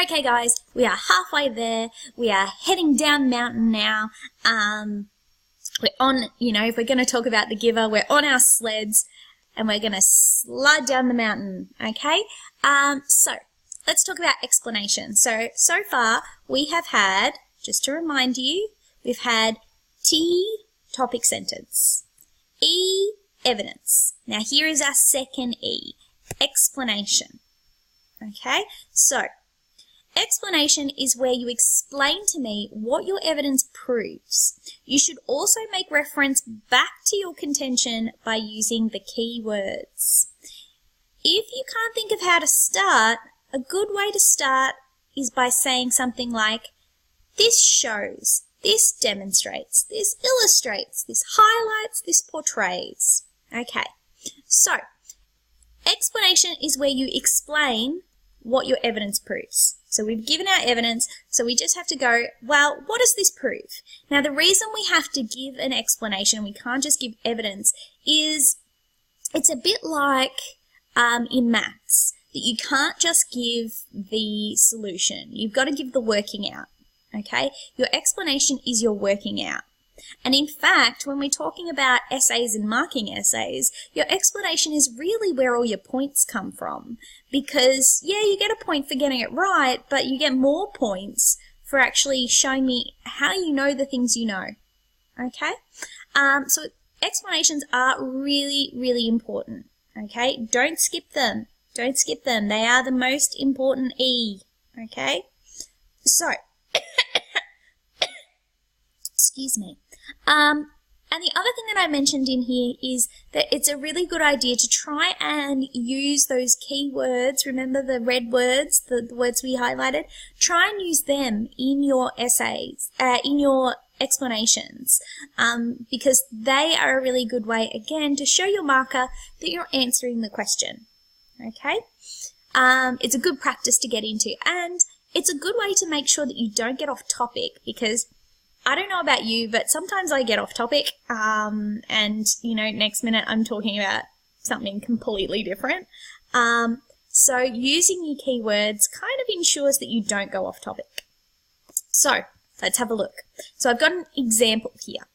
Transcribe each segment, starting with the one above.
Okay guys, we are halfway there. We are heading down the mountain now. We're on, if we're going to talk about the giver, we're on our sleds and we're going to slide down the mountain, okay? So let's talk about explanation. So far we have had, just to remind you, we've had T, topic sentence, E, evidence. Now here is our second E, explanation, okay? So explanation is where you explain to me what your evidence proves. You should also make reference back to your contention by using the key words. If you can't think of how to start, a good way to start is by saying something like, this shows, this demonstrates, this illustrates, this highlights, this portrays. Okay, so explanation is where you explain what your evidence proves. So we've given our evidence, so we just have to go, well, what does this prove? Now, the reason we have to give an explanation, we can't just give evidence, is it's a bit like in maths, that you can't just give the solution. You've got to give the working out, okay? Your explanation is your working out. And in fact, when we're talking about essays and marking essays, your explanation is really where all your points come from. Because, yeah, you get a point for getting it right, but you get more points for actually showing me how you know the things you know. Okay? So explanations are really, really important. Okay? Don't skip them. Don't skip them. They are the most important E. Okay? So, excuse me. And the other thing that I mentioned in here is that it's a really good idea to try and use those key words. Remember the red words, the words we highlighted? Try and use them in your essays, in your explanations, because they are a really good way, again, to show your marker that you're answering the question. Okay? It's a good practice to get into, and it's a good way to make sure that you don't get off topic, because I don't know about you, but sometimes I get off topic, and, next minute I'm talking about something completely different. So using your keywords kind of ensures that you don't go off topic. So let's have a look. So I've got an example here,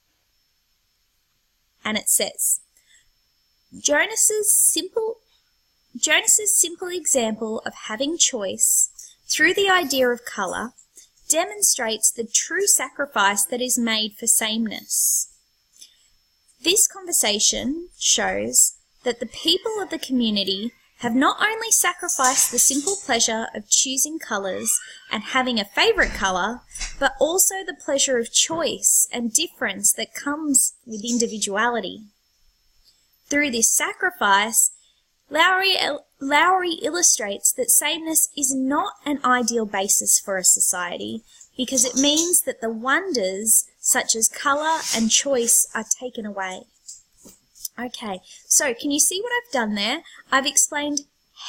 and it says, Jonas's simple example of having choice through the idea of colour demonstrates the true sacrifice that is made for sameness. This conversation shows that the people of the community have not only sacrificed the simple pleasure of choosing colours and having a favourite colour, but also the pleasure of choice and difference that comes with individuality. Through this sacrifice, Lowry illustrates that sameness is not an ideal basis for a society because it means that the wonders such as colour and choice are taken away. Okay, so can you see what I've done there? I've explained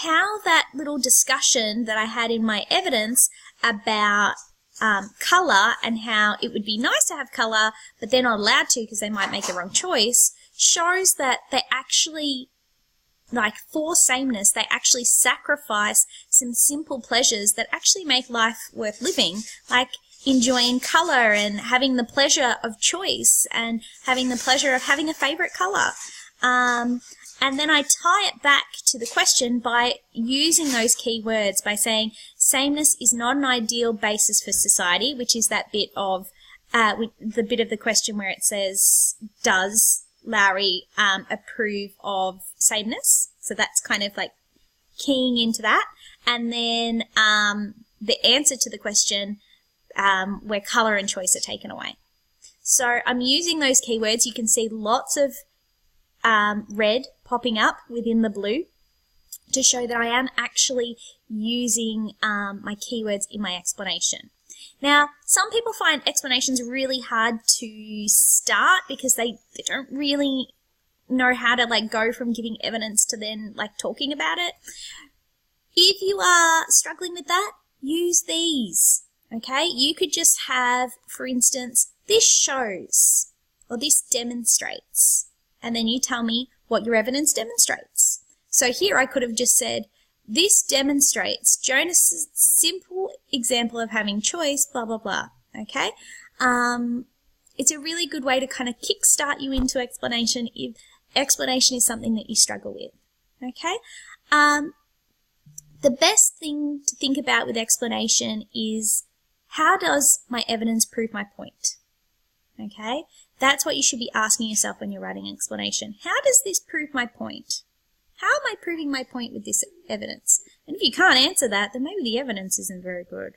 how that little discussion that I had in my evidence about colour and how it would be nice to have colour, but they're not allowed to because they might make the wrong choice, shows that they actually, for sameness, they actually sacrifice some simple pleasures that actually make life worth living, like enjoying colour and having the pleasure of choice and having the pleasure of having a favourite colour. And then I tie it back to the question by using those key words, by saying sameness is not an ideal basis for society, which is that bit of the bit of the question where it says, does Lowry approve of sameness? So that's kind of like keying into that. And then the answer to the question where colour and choice are taken away. So I'm using those keywords. You can see lots of red popping up within the blue to show that I am actually using my keywords in my explanation. Now, some people find explanations really hard to start because they don't really know how to go from giving evidence to then talking about it. If you are struggling with that, use these, okay? You could just have, for instance, this shows or this demonstrates, and then you tell me what your evidence demonstrates. So here I could have just said, this demonstrates Jonas's simple example of having choice, blah, blah, blah, okay? It's a really good way to kind of kickstart you into explanation if explanation is something that you struggle with, okay? The best thing to think about with explanation is, how does my evidence prove my point? Okay? That's what you should be asking yourself when you're writing an explanation. How does this prove my point? How am I proving my point with this evidence? And if you can't answer that, then maybe the evidence isn't very good.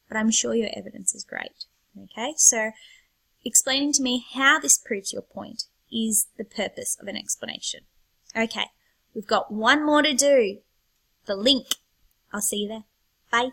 But I'm sure your evidence is great. Okay? So, explaining to me how this proves your point is the purpose of an explanation. Okay, we've got one more to do. The link. I'll see you there. Bye.